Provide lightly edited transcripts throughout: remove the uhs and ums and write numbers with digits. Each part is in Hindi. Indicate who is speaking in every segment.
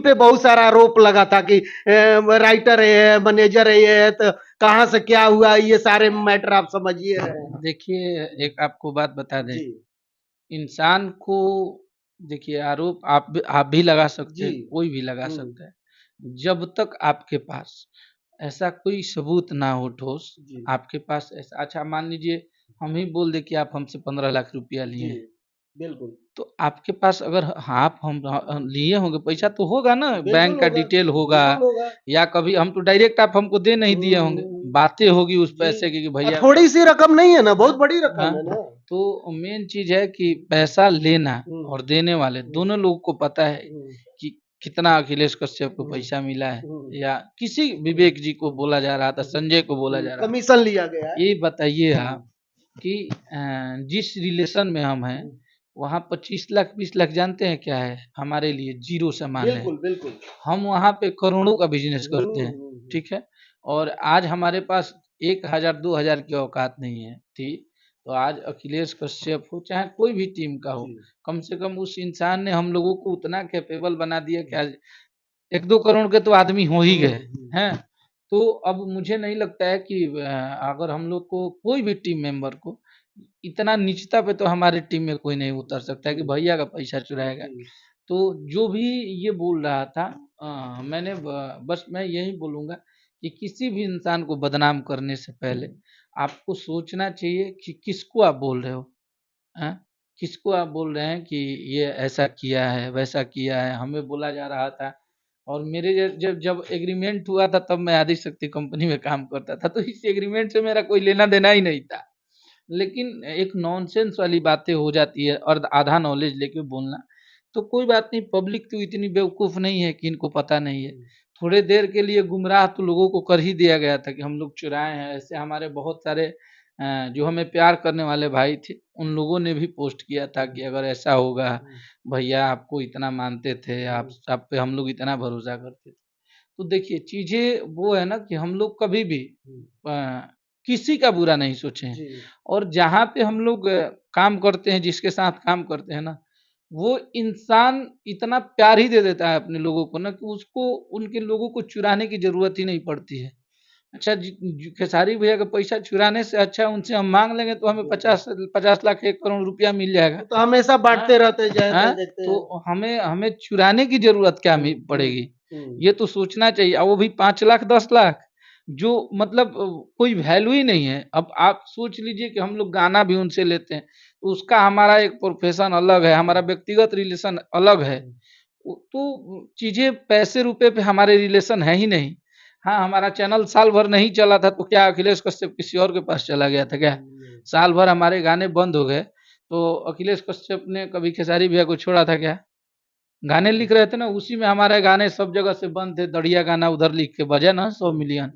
Speaker 1: पे बहुत सारा आरोप लगा था कि राइटर है, मैनेजर है, ये है, तो कहाँ से क्या हुआ, ये सारे मैटर आप समझिए रहे हैं।
Speaker 2: देखिए, एक आपको बात बता दें,
Speaker 1: जी
Speaker 2: इंसान को देखिए आरोप आप भी लगा सकते
Speaker 1: जी।
Speaker 2: हैं, कोई भी लगा
Speaker 1: हम्म।
Speaker 2: सकता है। जब तक आपके पास ऐसा कोई सबूत ना हो ठोस,
Speaker 1: जी
Speaker 2: आपके पास ऐसा अच्छा मान लीजिए हम ही बोल दें कि आप हमसे 15 लाख रुपया लिए
Speaker 1: जी
Speaker 2: हैं,
Speaker 1: बिल्कुल।
Speaker 2: तो आपके पास अगर आप हम लिए होंगे पैसा तो होगा ना,
Speaker 1: बिल्कुल
Speaker 2: बैंक का
Speaker 1: होगा।
Speaker 2: डिटेल होगा,
Speaker 1: बिल्कुल होगा।
Speaker 2: या कभी हम तो डायरेक्ट आप हमको दे नहीं दिए होंगे,
Speaker 1: हम्म।
Speaker 2: बातें होगी उस
Speaker 1: जी।
Speaker 2: पैसे की कि भैया
Speaker 1: थोड़ी सी रकम नहीं है ना, बहुत
Speaker 2: हाँ,
Speaker 1: बड़ी
Speaker 2: हाँ,
Speaker 1: रकम है ना।
Speaker 2: तो मेन चीज है कि पैसा लेना
Speaker 1: हम्म।
Speaker 2: और देने वाले
Speaker 1: हम्म।
Speaker 2: दोनों लोगों को पता है
Speaker 1: हम्म।
Speaker 2: कि कितना अखिलेश कश्यप को
Speaker 1: हम्म।
Speaker 2: पैसा मिला है,
Speaker 1: हम्म।
Speaker 2: या किसी विवेक जी को बोला जा रहा था, संजय को बोला जा रहा था।
Speaker 1: कमीशन लिया गया है।
Speaker 2: ये बताइए आप कि जिस रिलेशन में हम हैं
Speaker 1: हम्म।
Speaker 2: वहाँ 25 लाख 20 लाख जानते हैं क्या है हमारे लिए, जीरो समान है।
Speaker 1: बिल्कुल बिल्कुल।
Speaker 2: हम वहाँ पे करोड़ों का बिजनेस करते हैं,
Speaker 1: हम्म।
Speaker 2: ठीक है। और आज हमारे पास 1,000 2,000 की औकात नहीं है थी, तो आज अखिलेश कश्यप हो चाहे कोई भी टीम का हो,
Speaker 1: जी।
Speaker 2: कम से कम उस इंसान ने हम लोगों को उतना कैपेबल बना दिया कि आज 1-2 करोड़ के तो आदमी हो ही गए हैं। तो अब मुझे नहीं लगता है कि अगर हम लोग को कोई भी टीम मेंबर को इतना नीचता पे तो हमारे टीम में कोई नहीं उतर सकता है कि भैया का पैसा चुराएगा।
Speaker 1: जी।
Speaker 2: तो जो भी ये बोल रहा था, मैंने बस मैं यही बोलूँगा कि किसी भी इंसान को बदनाम करने से पहले आपको सोचना चाहिए कि किसको आप बोल रहे हो, हैं? किसको आप बोल रहे हैं कि ये ऐसा किया है, वैसा किया है। हमें बोला जा रहा था और मेरे जब जब एग्रीमेंट हुआ था तब मैं आदिशक्ति कंपनी में काम करता था, तो इस एग्रीमेंट से मेरा कोई लेना देना ही नहीं था। लेकिन एक नॉनसेंस वाली बातें हो जाती है और आधा नॉलेज लेके बोलना, तो कोई बात नहीं, पब्लिक तो इतनी बेवकूफ़ नहीं है कि इनको पता नहीं है। थोड़े देर के लिए गुमराह तो लोगों को कर ही दिया गया था कि हम लोग चुराए हैं। ऐसे हमारे बहुत सारे जो हमें प्यार करने वाले भाई थे, उन लोगों ने भी पोस्ट किया था कि अगर ऐसा होगा, भैया आपको इतना मानते थे, आप पे हम लोग इतना भरोसा करते थे। तो देखिए चीज़ें वो है ना कि हम लोग कभी भी अ, किसी का बुरा नहीं सोचे हैं,
Speaker 1: जी
Speaker 2: और जहाँ पे हम लोग काम करते हैं, जिसके साथ काम करते हैं ना, वो इंसान इतना प्यार ही दे देता है अपने लोगों को ना कि उसको उनके लोगों को चुराने की ज़रूरत ही नहीं पड़ती है। अच्छा खेसारी भैया का पैसा चुराने से अच्छा उनसे हम माँग लेंगे तो हमें 50 लाख 1 करोड़ रुपया मिल जाएगा।
Speaker 1: वो तो हमेशा
Speaker 2: हाँ,
Speaker 1: बांटते रहते जैसे
Speaker 2: हाँ,
Speaker 1: देखते हैं।
Speaker 2: तो हमें हमें चुराने की ज़रूरत क्या पड़ेगी?
Speaker 1: हम्म।
Speaker 2: ये तो सोचना चाहिए, और वो भी 5 लाख 10 लाख, जो मतलब कोई वैल्यू ही नहीं है। अब आप सोच लीजिए कि हम लोग गाना भी उनसे लेते हैं, तो उसका हमारा एक प्रोफ़ेशन अलग है, हमारा व्यक्तिगत रिलेशन अलग है। तो चीज़ें पैसे रुपए पे हमारे रिलेशन है ही नहीं। हाँ, हमारा चैनल साल भर नहीं चला था तो क्या अखिलेश कश्यप किसी और के पास चला गया था क्या? साल भर हमारे गाने बंद हो गए, तो अखिलेश कश्यप ने कभी खेसारी भैया को छोड़ा था क्या? गाने लिख रहे थे ना, उसी में हमारे गाने सब जगह से बंद थे, दढ़िया गाना उधर लिख के बजा ना 100 मिलियन।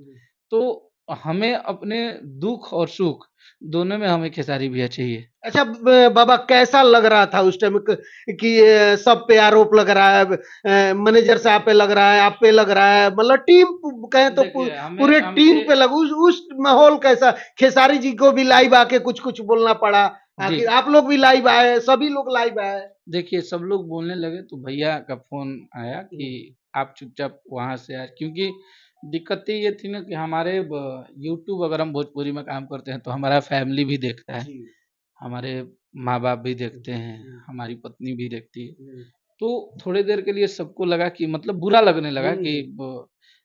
Speaker 2: तो हमें अपने दुःख और सुख दोनों में हमें खेसारी भैया चाहिए।
Speaker 1: अच्छा बाबा कैसा लग रहा था उस टाइम कि सब पे आरोप लग रहा है, मैनेजर साहब पे लग रहा है, आप पे लग रहा है, मतलब टीम कहें तो
Speaker 2: देखिए हमें
Speaker 1: पूरे टीम
Speaker 2: हमें
Speaker 1: पे लगा, उस माहौल कैसा, खेसारी जी को भी लाइव आके कुछ कुछ बोलना पड़ा,
Speaker 2: जी,
Speaker 1: आखिर आप लोग भी लाइव आए, सभी लोग लाइव आए।
Speaker 2: देखिए सब लोग बोलने लगे तो भैया का फ़ोन आया कि आप चुपचाप वहाँ से आए, क्योंकि दिक्कत तो ये थी ना कि हमारे यूट्यूब अगर हम भोजपुरी में काम करते हैं तो हमारा फैमिली भी देखता है,
Speaker 1: जी।
Speaker 2: हमारे माँ-बाप भी देखते हैं, हमारी पत्नी भी देखती है। तो थोड़ी देर के लिए सबको लगा कि मतलब बुरा लगने लगा कि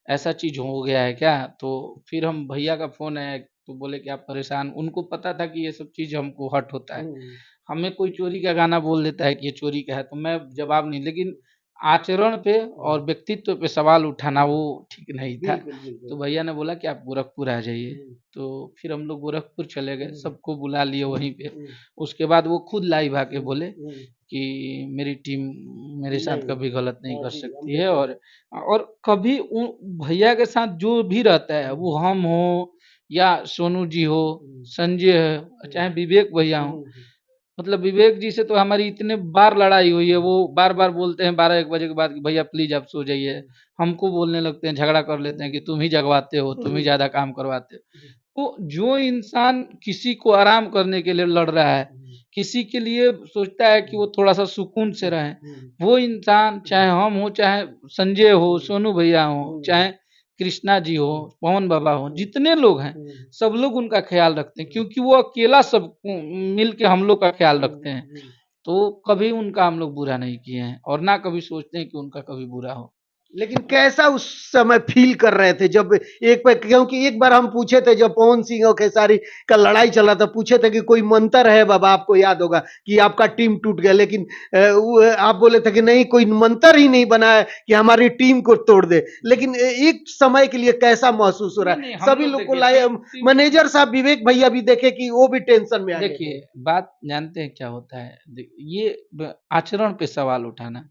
Speaker 2: ऐसा चीज़ हो गया है क्या? तो फिर हम भैया का फ़ोन आया तो बोले कि आप परेशान, उनको पता था कि ये सब चीज़ हमको हर्ट होता है। हमें कोई चोरी का गाना बोल देता है कि ये चोरी का है तो मैं जवाब नहीं, लेकिन आचरण पे और व्यक्तित्व पे सवाल उठाना वो ठीक नहीं था।
Speaker 1: बिल्कुल बिल्कुल।
Speaker 2: तो भैया ने बोला कि आप गोरखपुर आ जाइए। तो फिर हम लोग गोरखपुर चले गए, सबको बुला लिए वहीं पे। उसके बाद वो खुद लाइव आके बोले कि मेरी टीम मेरे साथ
Speaker 1: नहीं।
Speaker 2: कभी गलत नहीं
Speaker 1: हाँ
Speaker 2: कर
Speaker 1: जी, हम
Speaker 2: सकती है,
Speaker 1: देखे।
Speaker 2: और कभी भैया के साथ जो भी रहता है, वो हम हो या सोनू जी हो, संजय है, चाहे विवेक भैया हो, मतलब विवेक जी से तो हमारी इतने बार लड़ाई हुई है, वो बार बार बोलते हैं 12-1 बजे के बाद कि भैया प्लीज आप सो जाइए। हमको बोलने लगते हैं, झगड़ा कर लेते हैं कि तुम ही जगवाते हो, तुम ही ज्यादा काम करवाते हो। तो जो इंसान किसी को आराम करने के लिए लड़ रहा है किसी के लिए सोचता है कि वो थोड़ा-सा सुकून से रहें। वो इंसान चाहे हम हो, चाहे संजय हो, सोनू भैया हो, चाहे कृष्णा जी हो, पवन बाबा हो, जितने लोग हैं, सब लोग उनका ख़्याल रखते हैं क्योंकि वो अकेला सब मिल के हम लोग का ख़्याल रखते हैं। तो कभी उनका हम लोग बुरा नहीं किए हैं और ना कभी सोचते हैं कि उनका कभी बुरा हो।
Speaker 1: लेकिन कैसा उस समय फील कर रहे थे जब एक पे, क्योंकि एक बार हम पूछे थे जब पवन सिंह और खेसारी का लड़ाई चला था, पूछे थे कि कोई मंत्र है बाबा, आपको याद होगा कि आपका टीम टूट गया, लेकिन आप बोले थे कि नहीं, कोई मंत्र ही नहीं बना है कि हमारी टीम को तोड़ दे। लेकिन एक समय के लिए कैसा महसूस हो रहा
Speaker 2: नहीं,
Speaker 1: है?
Speaker 2: नहीं, हम
Speaker 1: सभी
Speaker 2: लोग
Speaker 1: लोग को
Speaker 2: देखिए
Speaker 1: लाए,
Speaker 2: टीम
Speaker 1: मैनेजर साहब विवेक भैया भी देखे कि वो भी टेंशन में आ गए थे।
Speaker 2: देखिए, बात जानते हैं क्या होता है? ये आचरण पे सवाल उठाना,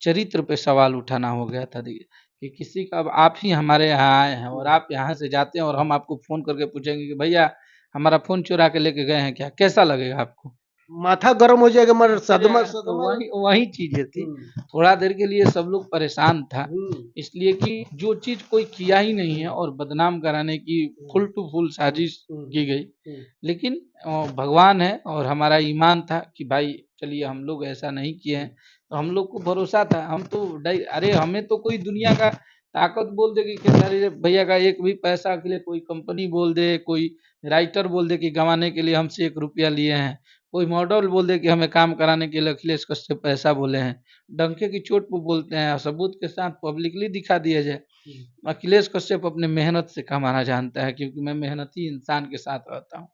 Speaker 2: चरित्र पे सवाल उठाना हो गया था देखिए, कि किसी का अब आप ही हमारे यहाँ आए हैं और आप यहाँ से जाते हैं और हम आपको फ़ोन करके पूछेंगे कि भैया हमारा फ़ोन चुरा के लेके गए हैं क्या? कैसा लगेगा आपको?
Speaker 1: माथा गर्म हो जाएगा, मगर
Speaker 2: हो
Speaker 1: सदमा
Speaker 2: जाएगा, तो
Speaker 1: सदमा।
Speaker 2: वही वही चीज़ें थी। थोड़ा देर के लिए सब लोग परेशान था, इसलिए कि जो चीज़ कोई किया ही नहीं है और बदनाम कराने की फुल टू फुल साजिश की गई। लेकिन भगवान है और हमारा ईमान था कि भाई चलिए हम लोग ऐसा नहीं किए हैं, तो हम लोग को भरोसा था। हम तो अरे हमें तो कोई दुनिया का ताकत बोल दे कि खेसारी भैया का एक भी पैसा के लिए कोई कंपनी बोल दे, कोई राइटर बोल दे कि गँवाने के लिए हमसे ₹1 लिए हैं। कोई मॉडल बोल दे कि हमें काम कराने के लिए अखिलेश कश्यप पैसा बोले हैं, डंके की चोट पे बोलते हैं, सबूत के साथ पब्लिकली दिखा दिया जाए। अखिलेश कश्यप अपने मेहनत से कमाना जानता है क्योंकि मैं मेहनती इंसान के साथ रहता हूँ,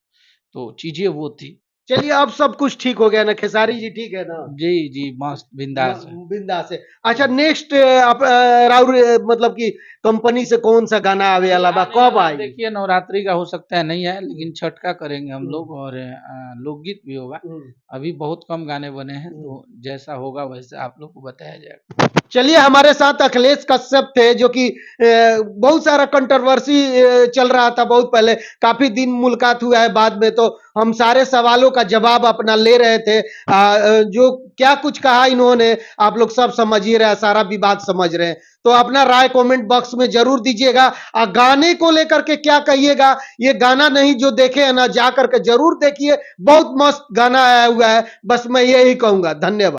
Speaker 2: तो चीज़ें वो थी।
Speaker 1: चलिए, अब सब कुछ ठीक हो गया ना? खेसारी जी ठीक है ना?
Speaker 2: जी, जी, मस्त बिंदास है।
Speaker 1: बिंदास है। अच्छा, नेक्स्ट आप राउर मतलब कि कंपनी से कौन सा गाना आवे
Speaker 2: अभी
Speaker 1: वाला बा,
Speaker 2: आने
Speaker 1: कब
Speaker 2: वाला
Speaker 1: आई?
Speaker 2: देखिए नवरात्रि का हो सकता है नहीं आए, लेकिन छठ का करेंगे हम लोग और लोकगीत भी होगा। अभी बहुत कम गाने बने हैं, तो जैसा होगा वैसे आप लोग को बताया जाएगा।
Speaker 1: चलिए, हमारे साथ अखिलेश कश्यप थे, जो कि बहुत सारा कंट्रोवर्सी चल रहा था बहुत पहले, काफी दिन मुलाकात हुआ है, बाद में तो हम सारे सवालों का जवाब अपना ले रहे थे। जो क्या कुछ कहा इन्होंने, आप लोग सब समझ ही रहे हैं, सारा विवाद समझ रहे हैं। तो अपना राय कमेंट बॉक्स में जरूर दीजिएगा। गाने को लेकर के क्या कहिएगा, ये गाना नहीं जो देखे है ना, जा करके जरूर देखिए, बहुत मस्त गाना आया हुआ है। बस मैं यही कहूंगा, धन्यवाद।